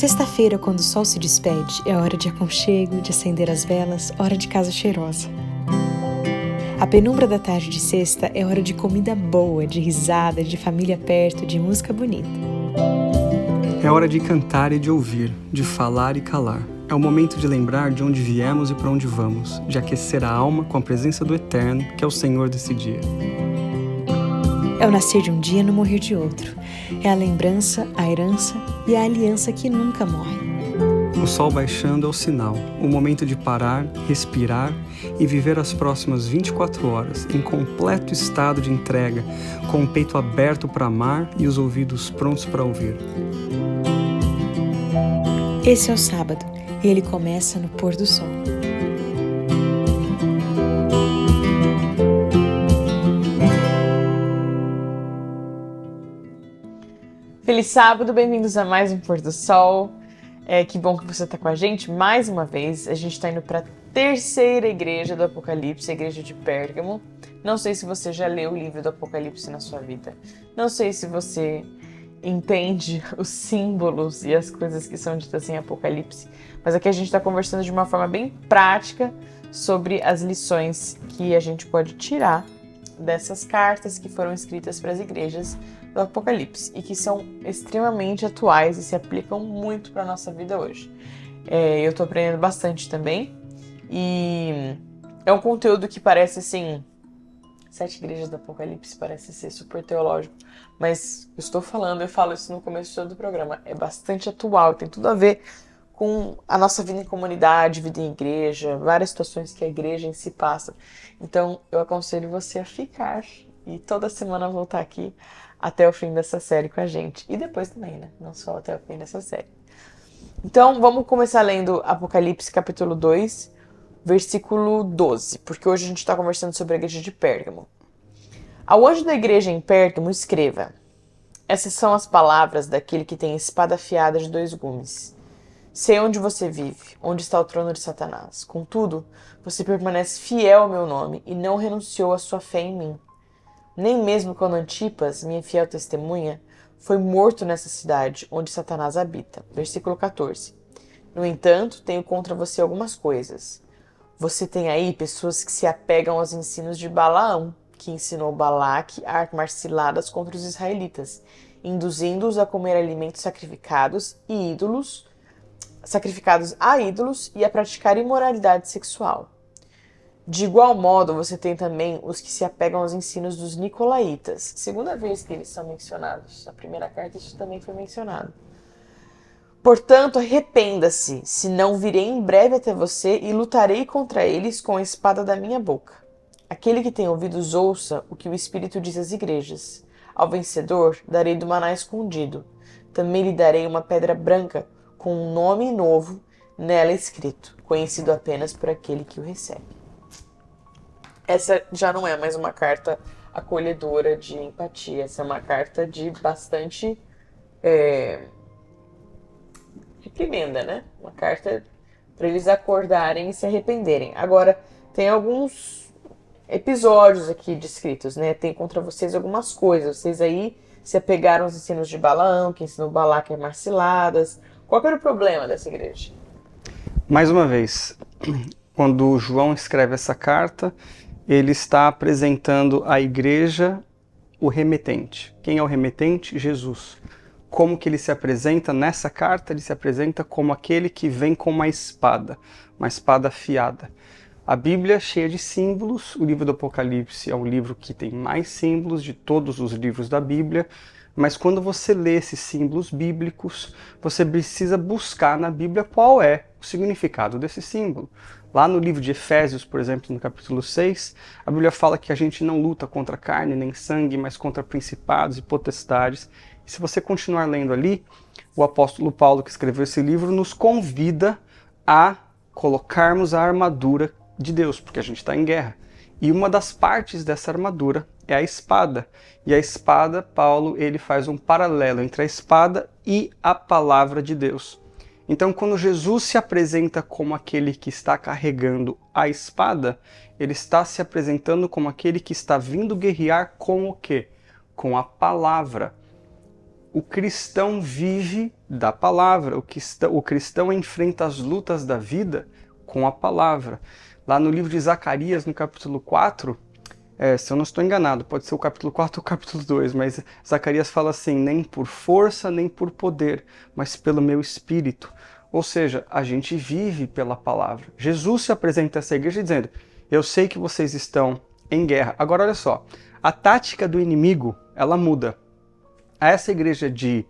Sexta-feira, quando o sol se despede, é hora de aconchego, de acender as velas, hora de casa cheirosa. A penumbra da tarde de sexta é hora de comida boa, de risada, de família perto, de música bonita. É hora de cantar e de ouvir, de falar e calar. É o momento de lembrar de onde viemos e para onde vamos, de aquecer a alma com a presença do Eterno, que é o Senhor desse dia. É o nascer de um dia e no morrer de outro. É a lembrança, a herança e a aliança que nunca morre. O sol baixando é o sinal, o momento de parar, respirar e viver as próximas 24 horas em completo estado de entrega, com o peito aberto para amar e os ouvidos prontos para ouvir. Esse é o sábado e ele começa no pôr do sol. Feliz sábado, bem-vindos a mais um Pôr do Sol. Que bom que você está com a gente mais uma vez. A gente está indo para a terceira igreja do Apocalipse, a igreja de Pérgamo. Não sei se você já leu o livro do Apocalipse na sua vida. Não sei se você entende os símbolos e as coisas que são ditas em Apocalipse. Mas aqui a gente está conversando de uma forma bem prática sobre as lições que a gente pode tirar dessas cartas que foram escritas para as igrejas do Apocalipse e que são extremamente atuais e se aplicam muito para a nossa vida hoje. Eu estou aprendendo bastante também e é um conteúdo que parece assim, 7 igrejas do Apocalipse parece ser super teológico, mas eu falo isso no começo do programa, é bastante atual, tem tudo a ver com a nossa vida em comunidade, vida em igreja, várias situações que a igreja em si passa. Então eu aconselho você a ficar e toda semana voltar aqui até o fim dessa série com a gente. E depois também, né? Não só até o fim dessa série. Então, vamos começar lendo Apocalipse capítulo 2, versículo 12. Porque hoje a gente está conversando sobre a igreja de Pérgamo. Ao anjo da igreja em Pérgamo, escreva: essas são as palavras daquele que tem espada afiada de 2 gumes. Sei onde você vive, onde está o trono de Satanás. Contudo, você permanece fiel ao meu nome e não renunciou à sua fé em mim. Nem mesmo quando Antipas, minha fiel testemunha, foi morto nessa cidade onde Satanás habita. Versículo 14. No entanto, tenho contra você algumas coisas. Você tem aí pessoas que se apegam aos ensinos de Balaão, que ensinou Balaque a armar ciladas contra os israelitas, induzindo-os a comer alimentos sacrificados a ídolos e a praticar imoralidade sexual. De igual modo, você tem também os que se apegam aos ensinos dos nicolaítas. Segunda vez que eles são mencionados. Na primeira carta isso também foi mencionado. Portanto, arrependa-se, senão virei em breve até você e lutarei contra eles com a espada da minha boca. Aquele que tem ouvidos ouça o que o Espírito diz às igrejas. Ao vencedor darei do maná escondido. Também lhe darei uma pedra branca com um nome novo nela escrito, conhecido apenas por aquele que o recebe. Essa já não é mais uma carta acolhedora de empatia. Essa é uma carta de bastante reprimenda, né? Uma carta para eles acordarem e se arrependerem. Agora, tem alguns episódios aqui descritos, né? Tem contra vocês algumas coisas. Vocês aí se apegaram aos ensinos de Balaão, que ensinou Balaque a armar ciladas. Qual era o problema dessa igreja? Mais uma vez, quando João escreve essa carta, ele está apresentando à igreja o remetente. Quem é o remetente? Jesus. Como que ele se apresenta nessa carta? Ele se apresenta como aquele que vem com uma espada afiada. A Bíblia é cheia de símbolos. O livro do Apocalipse é o livro que tem mais símbolos de todos os livros da Bíblia. Mas quando você lê esses símbolos bíblicos, você precisa buscar na Bíblia qual é o significado desse símbolo. Lá no livro de Efésios, por exemplo, no capítulo 6, a Bíblia fala que a gente não luta contra carne nem sangue, mas contra principados e potestades. E se você continuar lendo ali, o apóstolo Paulo, que escreveu esse livro, nos convida a colocarmos a armadura de Deus, porque a gente está em guerra. E uma das partes dessa armadura é a espada. E a espada, Paulo, ele faz um paralelo entre a espada e a palavra de Deus. Então, quando Jesus se apresenta como aquele que está carregando a espada, ele está se apresentando como aquele que está vindo guerrear com o quê? Com a palavra. o cristão vive da palavra, o cristão enfrenta as lutas da vida com a palavra. Lá no livro de Zacarias, no capítulo 4, se eu não estou enganado, pode ser o capítulo 4 ou o capítulo 2, mas Zacarias fala assim, nem por força, nem por poder, mas pelo meu espírito. Ou seja, a gente vive pela palavra. Jesus se apresenta a essa igreja dizendo, eu sei que vocês estão em guerra. Agora olha só, a tática do inimigo, ela muda. A essa igreja de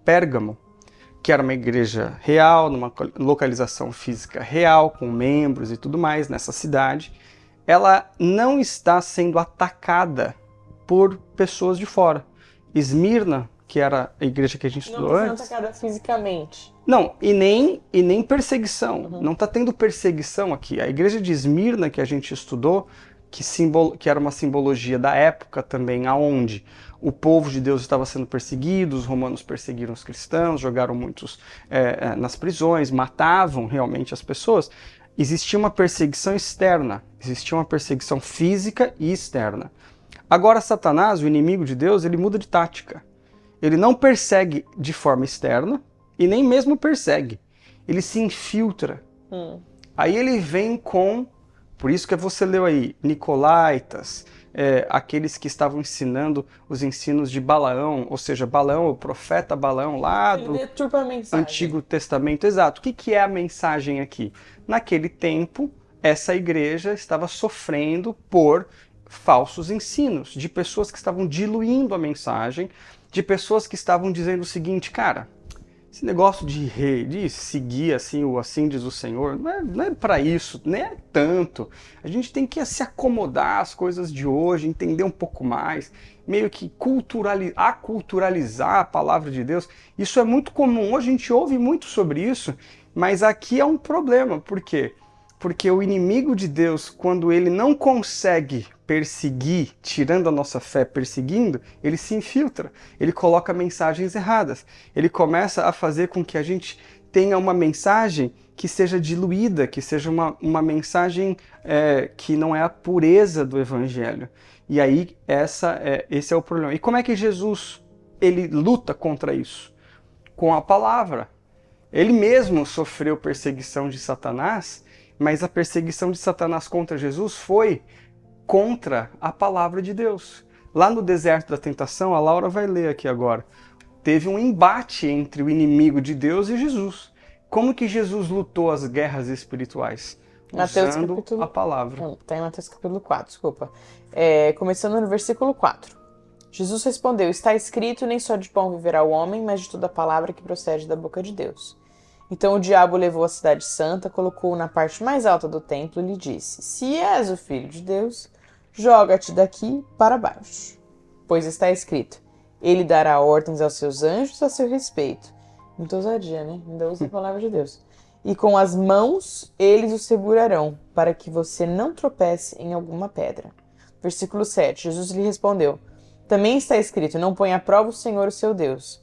Pérgamo, que era uma igreja real, numa localização física real, com membros e tudo mais nessa cidade, ela não está sendo atacada por pessoas de fora. Esmirna, que era a igreja que a gente estudou antes... Não está sendo atacada fisicamente. Não, e nem perseguição. Não está tendo perseguição aqui. A igreja de Esmirna, que a gente estudou, que era uma simbologia da época também, aonde o povo de Deus estava sendo perseguido, os romanos perseguiram os cristãos, jogaram muitos nas prisões, matavam realmente as pessoas. Existia uma perseguição externa, existia uma perseguição física e externa. Agora Satanás, o inimigo de Deus, ele muda de tática. Ele não persegue de forma externa e nem mesmo persegue. Ele se infiltra. Aí ele vem com, por isso que você leu aí, Nicolaítas, aqueles que estavam ensinando os ensinos de Balaão, ou seja, Balaão, o profeta Balaão lá do Antigo Testamento. Exato. O que é a mensagem aqui? Naquele tempo, essa igreja estava sofrendo por falsos ensinos, de pessoas que estavam diluindo a mensagem, de pessoas que estavam dizendo o seguinte, cara, esse negócio de seguir assim, o assim diz o Senhor, não é para isso, nem é tanto. A gente tem que se acomodar às coisas de hoje, entender um pouco mais, meio que aculturalizar a palavra de Deus. Isso é muito comum, hoje a gente ouve muito sobre isso, mas aqui é um problema. Por quê? Porque o inimigo de Deus, quando ele não consegue perseguir, tirando a nossa fé, perseguindo, ele se infiltra, ele coloca mensagens erradas, ele começa a fazer com que a gente tenha uma mensagem que seja diluída, que seja uma mensagem que não é a pureza do evangelho. E aí esse é o problema. E como é que Jesus ele luta contra isso? Com a palavra. Ele mesmo sofreu perseguição de Satanás, mas a perseguição de Satanás contra Jesus foi contra a palavra de Deus. Lá no deserto da tentação, a Laura vai ler aqui agora, teve um embate entre o inimigo de Deus e Jesus. Como que Jesus lutou as guerras espirituais? Usando a palavra. Está em Mateus capítulo 4, desculpa. Começando no versículo 4. Jesus respondeu, está escrito, nem só de pão viverá o homem, mas de toda palavra que procede da boca de Deus. Então o diabo levou a cidade santa, colocou-o na parte mais alta do templo e lhe disse, se és o filho de Deus, joga-te daqui para baixo. Pois está escrito, ele dará ordens aos seus anjos a seu respeito. Muita ousadia, né? Ainda usa a palavra de Deus. E com as mãos eles o segurarão, para que você não tropece em alguma pedra. Versículo 7, Jesus lhe respondeu, também está escrito, não ponha à prova o Senhor, o seu Deus.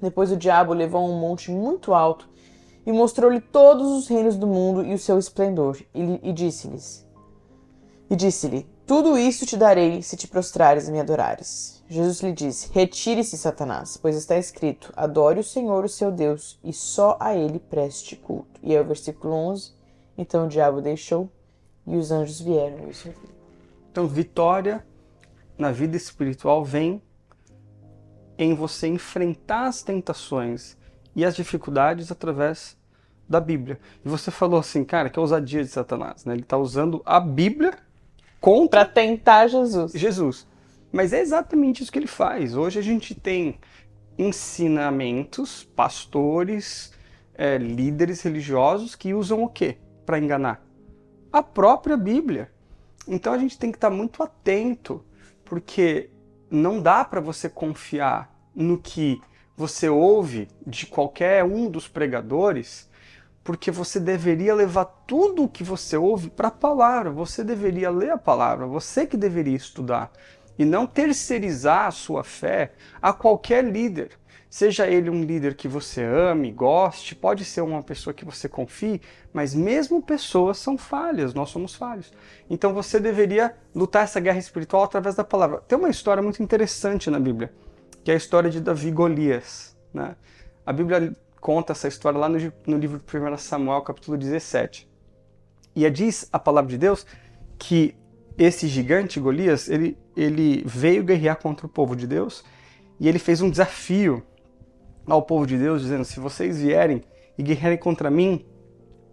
Depois o diabo o levou a um monte muito alto e mostrou-lhe todos os reinos do mundo e o seu esplendor. E disse-lhe, tudo isso te darei se te prostrares e me adorares. Jesus lhe disse, retire-se, Satanás, pois está escrito, adore o Senhor, o seu Deus, e só a ele preste culto. E aí o versículo 11, então o diabo deixou e os anjos vieram e o serviram. Então vitória na vida espiritual vem em você enfrentar as tentações e as dificuldades através da Bíblia. E você falou assim, cara, que é a ousadia de Satanás, né? Ele está usando a Bíblia para tentar Jesus. Mas é exatamente isso que ele faz. Hoje a gente tem ensinamentos, pastores, líderes religiosos que usam o quê para enganar? A própria Bíblia. Então a gente tem que estar muito atento, porque não dá para você confiar no que você ouve de qualquer um dos pregadores, porque você deveria levar tudo o que você ouve para a palavra, você deveria ler a palavra, você que deveria estudar, e não terceirizar a sua fé a qualquer líder. Seja ele um líder que você ame, goste, pode ser uma pessoa que você confie, mas mesmo pessoas são falhas, nós somos falhos. Então você deveria lutar essa guerra espiritual através da palavra. Tem uma história muito interessante na Bíblia. que é a história de Davi e Golias, né? A Bíblia conta essa história lá no livro de 1 Samuel, capítulo 17. E diz a palavra de Deus que esse gigante, Golias, ele veio guerrear contra o povo de Deus e ele fez um desafio ao povo de Deus, dizendo: se vocês vierem e guerrearem contra mim,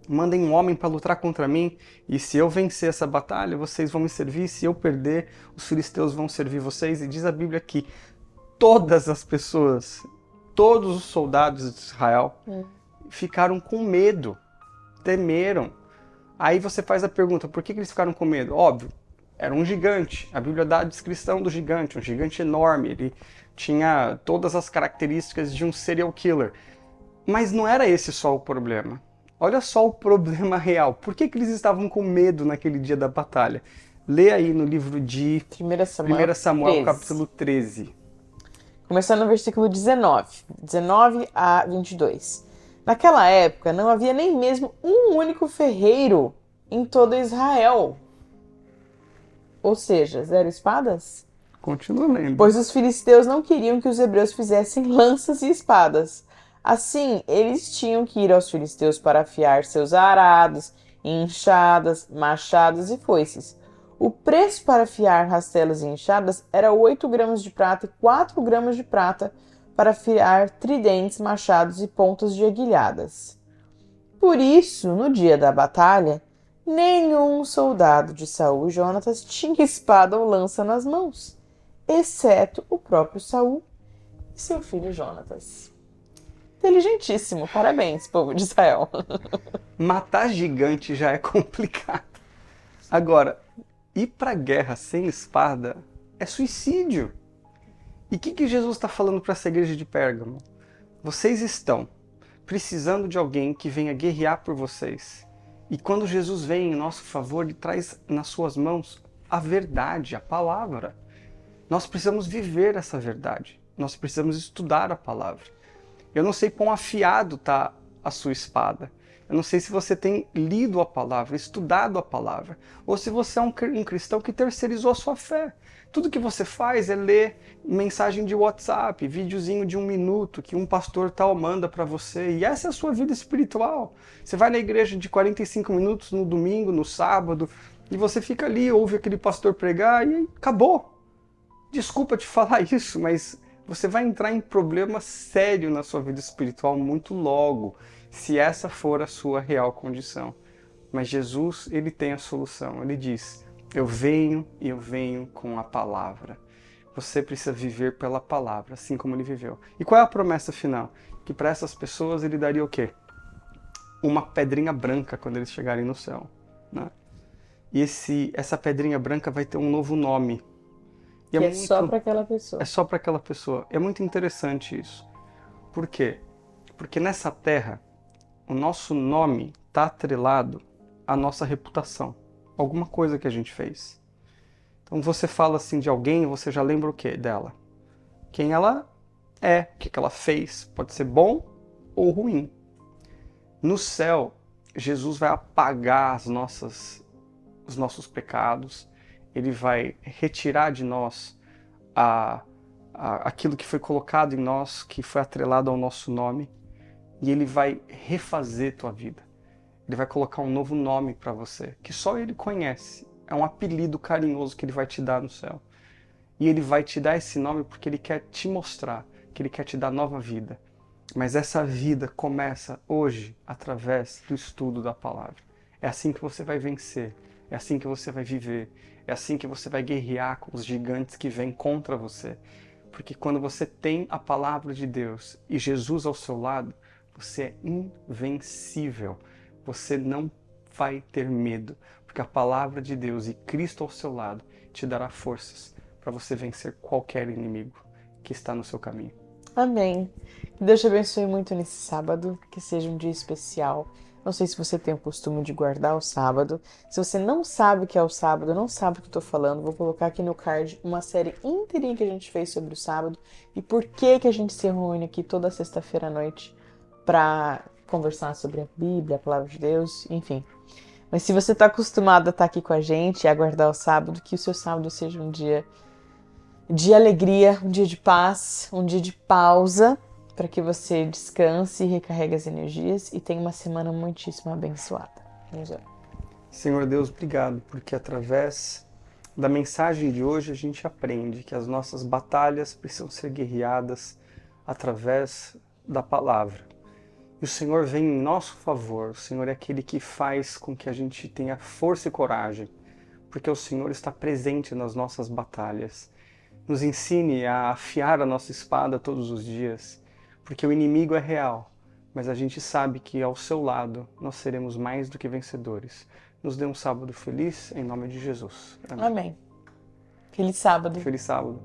mandem um homem para lutar contra mim, e se eu vencer essa batalha, vocês vão me servir, se eu perder, os filisteus vão servir vocês. E diz a Bíblia que todas as pessoas, todos os soldados de Israel ficaram com medo, temeram. Aí você faz a pergunta, por que eles ficaram com medo? Óbvio, era um gigante. A Bíblia dá a descrição do gigante, um gigante enorme. Ele tinha todas as características de um serial killer. Mas não era esse só o problema. Olha só o problema real. Por que eles estavam com medo naquele dia da batalha? Lê aí no livro de 1 Samuel, capítulo 13. Começando no versículo 19 a 22. Naquela época, não havia nem mesmo um único ferreiro em todo Israel. Ou seja, 0 espadas? Continua lendo. Pois os filisteus não queriam que os hebreus fizessem lanças e espadas. Assim, eles tinham que ir aos filisteus para afiar seus arados, enxadas, machados e foices. O preço para afiar rastelos e enxadas era 8 gramas de prata e 4 gramas de prata para afiar tridentes, machados e pontas de aguilhadas. Por isso, no dia da batalha, nenhum soldado de Saul e Jonatas tinha espada ou lança nas mãos, exceto o próprio Saul e seu filho Jonatas. Inteligentíssimo, parabéns, povo de Israel. Matar gigante já é complicado. Agora, ir pra guerra sem espada é suicídio. E o que Jesus está falando para essa igreja de Pérgamo? Vocês estão precisando de alguém que venha guerrear por vocês. E quando Jesus vem em nosso favor, ele traz nas suas mãos a verdade, a palavra. Nós precisamos viver essa verdade. Nós precisamos estudar a palavra. Eu não sei quão afiado está a sua espada. Eu não sei se você tem lido a palavra, estudado a palavra, ou se você é um cristão que terceirizou a sua fé. Tudo que você faz é ler mensagem de WhatsApp, videozinho de 1 minuto que um pastor tal manda para você. E essa é a sua vida espiritual. Você vai na igreja de 45 minutos no domingo, no sábado, e você fica ali, ouve aquele pastor pregar e acabou. Desculpa te falar isso, mas você vai entrar em problema sério na sua vida espiritual muito logo, se essa for a sua real condição. Mas Jesus, ele tem a solução. Ele diz: eu venho e eu venho com a palavra. Você precisa viver pela palavra, assim como ele viveu. E qual é a promessa final? Que para essas pessoas ele daria o quê? Uma pedrinha branca quando eles chegarem no céu, né? E essa pedrinha branca vai ter um novo nome. E que é só para aquela pessoa. É só para aquela pessoa. É muito interessante isso. Por quê? Porque nessa terra, o nosso nome está atrelado à nossa reputação. Alguma coisa que a gente fez. Então você fala assim de alguém, você já lembra o quê dela? Quem ela é, o que ela fez. Pode ser bom ou ruim. No céu, Jesus vai apagar os nossos pecados. Ele vai retirar de nós aquilo que foi colocado em nós, que foi atrelado ao nosso nome. E ele vai refazer tua vida. Ele vai colocar um novo nome para você, que só ele conhece. É um apelido carinhoso que ele vai te dar no céu. E ele vai te dar esse nome porque ele quer te mostrar, que ele quer te dar nova vida. Mas essa vida começa hoje através do estudo da palavra. É assim que você vai vencer. É assim que você vai viver. É assim que você vai guerrear com os gigantes que vêm contra você. Porque quando você tem a palavra de Deus e Jesus ao seu lado, você é invencível. Você não vai ter medo, porque a palavra de Deus e Cristo ao seu lado te dará forças para você vencer qualquer inimigo que está no seu caminho. Amém. Que Deus te abençoe muito nesse sábado, que seja um dia especial. Não sei se você tem o costume de guardar o sábado. Se você não sabe o que é o sábado, não sabe o que eu estou falando, vou colocar aqui no card uma série inteirinha que a gente fez sobre o sábado e por que a gente se reúne aqui toda sexta-feira à noite para conversar sobre a Bíblia, a Palavra de Deus, enfim. Mas se você está acostumado a estar aqui com a gente e aguardar o sábado, que o seu sábado seja um dia de alegria, um dia de paz, um dia de pausa, para que você descanse, recarregue as energias e tenha uma semana muitíssimo abençoada. Vamos orar. Senhor Deus, obrigado, porque através da mensagem de hoje a gente aprende que as nossas batalhas precisam ser guerreadas através da palavra. E o Senhor vem em nosso favor, o Senhor é aquele que faz com que a gente tenha força e coragem, porque o Senhor está presente nas nossas batalhas. Nos ensine a afiar a nossa espada todos os dias, porque o inimigo é real, mas a gente sabe que ao seu lado nós seremos mais do que vencedores. Nos dê um sábado feliz, em nome de Jesus. Amém. Amém. Feliz sábado. Feliz sábado.